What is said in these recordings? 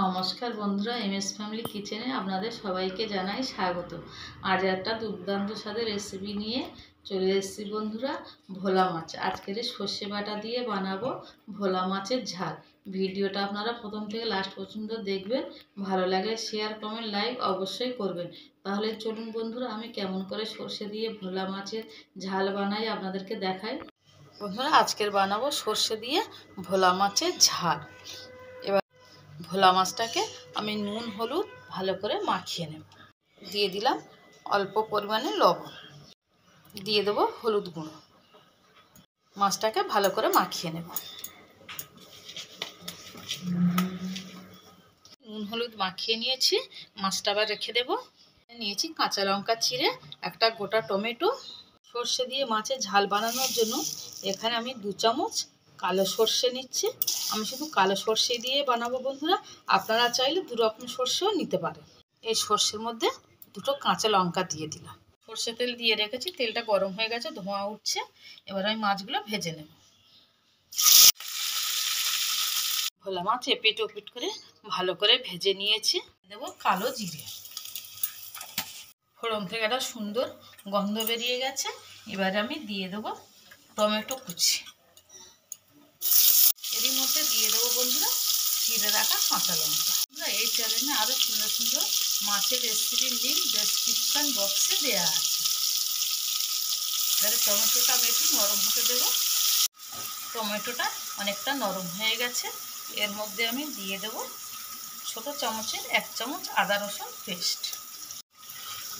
নমস্কার বন্ধুরা, MS family কিচেনে আপনাদের সবাইকে জানাই স্বাগত। আজ একটা দুর্দান্ত স্বাদের রেসিপি নিয়ে চলে এসেছি বন্ধুরা, ভোলা মাছ। আজকের সর্ষে বাটা দিয়ে বানাবো ভোলা মাছের ঝাল। ভিডিওটা আপনারা প্রথম থেকে লাস্ট পর্যন্ত দেখবেন। ভালো লাগলে শেয়ার, কমেন্ট, লাইক অবশ্যই করবেন। তাহলে চলুন বন্ধুরা, আমি কেমন করে সর্ষে দিয়ে ভোলা মাছের ঝাল বানাই আপনাদেরকে দেখাই। বন্ধুরা, আজকের বানাবো সর্ষে দিয়ে ভোলা মাছের ঝাল। ভোলা মাছটাকে আমি নুন হলুদ ভালো করে মাখিয়ে নেব। দিয়ে দিলাম অল্প পরিমাণে লবণ, দিয়ে দেবো হলুদ গুঁড়ো। মাছটাকে ভালো করে মাখিয়ে নেব। নুন হলুদ মাখিয়ে নিয়েছি, মাছটা আবার রেখে দেব। নিয়েছি কাঁচা লঙ্কা চিড়ে, একটা গোটা টমেটো। সর্ষে দিয়ে মাছের ঝাল বানানোর জন্য এখানে আমি 2 চামচ কালো সর্ষে নিচ্ছি। আমি শুধু কালো সর্ষে দিয়ে বানাবো বন্ধুরা, আপনারা চাইলে 2 রকম সর্ষেও নিতে পারেন। এই সর্ষের মধ্যে 2টো কাঁচা লঙ্কা দিয়ে দিলাম। সর্ষে তেল দিয়ে রেখেছি, তেলটা গরম হয়ে গেছে, ধোঁয়া উঠছে। এবার আমি মাছগুলো ভেজে নেব। ভোলা মাছ এপিট ওপিট করে ভালো করে ভেজে নিয়েছি। দেবো কালো জিরে। ফোড়ন থেকে একটা সুন্দর গন্ধ বেরিয়ে গেছে। এবারে আমি দিয়ে দেবো টমেটো কুচি। এরই মধ্যে দিয়ে দেবো বন্ধুরা চিড়ে রাখা কাঁচা লঙ্কা। এই চ্যানেলে আরও সুন্দর সুন্দর মাছের রেসিপির লিঙ্ক ডেসক্রিপশন বক্সে দেওয়া আছে। এবারে টমেটোটা আমি একটু নরম হতে দেবো। টমেটোটা অনেকটা নরম হয়ে গেছে। এর মধ্যে আমি দিয়ে দেবো ছোটো চামচের 1 চামচ আদা রসুন পেস্ট।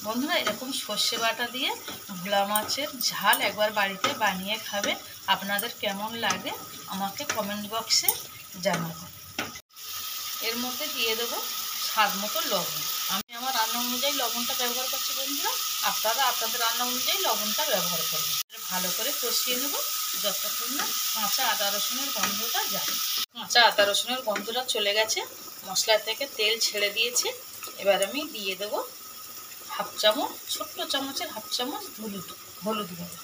বন্ধুরা, এরকম সর্ষে বাটা দিয়ে ভোলা মাছের ঝাল একবার বাড়িতে বানিয়ে খাবে। আপনাদের কেমন লাগে আমাকে কমেন্ট বক্সে জানাবেন। এর মধ্যে দিয়ে দেবো স্বাদ মতো লবণ। আমি আমার রান্না অনুযায়ী লবণটা ব্যবহার করছি বন্ধুরা, আপনারা আপনাদের রান্না অনুযায়ী লবণটা ব্যবহার করবেন। ভালো করে কষিয়ে নেব যতক্ষণ না কাঁচা আদা রসুনের গন্ধটা যায়। কাঁচা আদা রসুনের গন্ধটা চলে গেছে, মশলা থেকে তেল ছেড়ে দিয়েছে। এবার আমি দিয়ে দেবো 1/2 চামচ, ছোট্ট চামচের 1/2 চামচ হলুদ গুঁড়ো।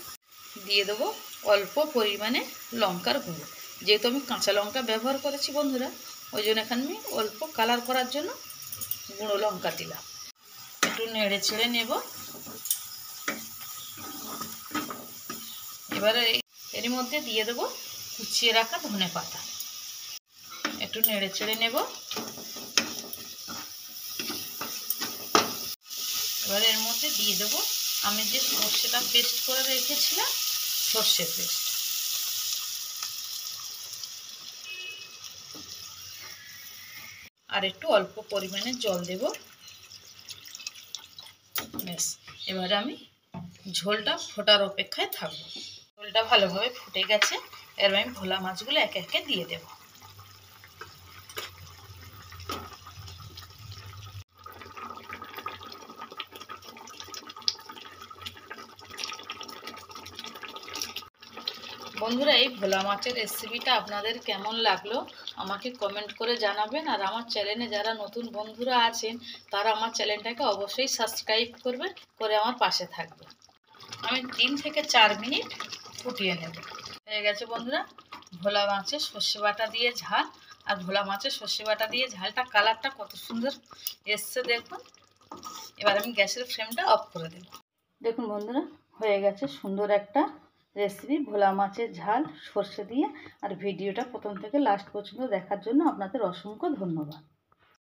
দিয়ে দেবো অল্প পরিমাণে লঙ্কার গুঁড়ো। যেহেতু আমি কাঁচা লঙ্কা ব্যবহার করেছি বন্ধুরা, ওই জন্য এখানে আমি অল্প কালার করার জন্য গুঁড়ো লঙ্কা দিলাম। একটু নেড়ে ছেড়ে নেব। এবারে এর মধ্যে দিয়ে দেবো কুচিয়ে রাখা ধনে পাতা। একটু নেড়ে ছেড়ে নেব। এবার এর মধ্যে দিয়ে দেবো আমি যে সর্ষেটা পেস্ট করে রেখেছিলাম, সর্ষে পেস্ট। আর একটু অল্প পরিমাণে জল দেব। ব্যাস, এবারে আমি ঝোলটা ফোটার অপেক্ষায় থাকবো। ঝোলটা ভালোভাবে ফুটে গেছে। এবার আমি ভোলা মাছগুলো একে একে দিয়ে দেব। বন্ধুরা, এই ভোলা মাছের রেসিপিটা আপনাদের কেমন লাগলো আমাকে কমেন্ট করে জানাবেন। আর আমার চ্যানেলে যারা নতুন বন্ধুরা আছেন তারা আমার চ্যানেলটাকে অবশ্যই সাবস্ক্রাইব করবেন, করে আমার পাশে থাকবেন। আমি 3 থেকে 4 মিনিট ফুটিয়ে নেব। হয়ে গেছে বন্ধুরা ভোলা মাছের সর্ষে বাটা দিয়ে ঝাল। আর ভোলা মাছের সর্ষে বাটা দিয়ে ঝালটা কালারটা কত সুন্দর এসছে দেখুন। এবার আমি গ্যাসের ফ্লেমটা অফ করে দেব। দেখুন বন্ধুরা, হয়ে গেছে সুন্দর একটা রেসিপি ভোলা মাছের ঝাল সর্ষে দিয়ে। আর ভিডিওটা প্রথম থেকে লাস্ট পর্যন্ত দেখার জন্য আপনাদের অসংখ্য ধন্যবাদ।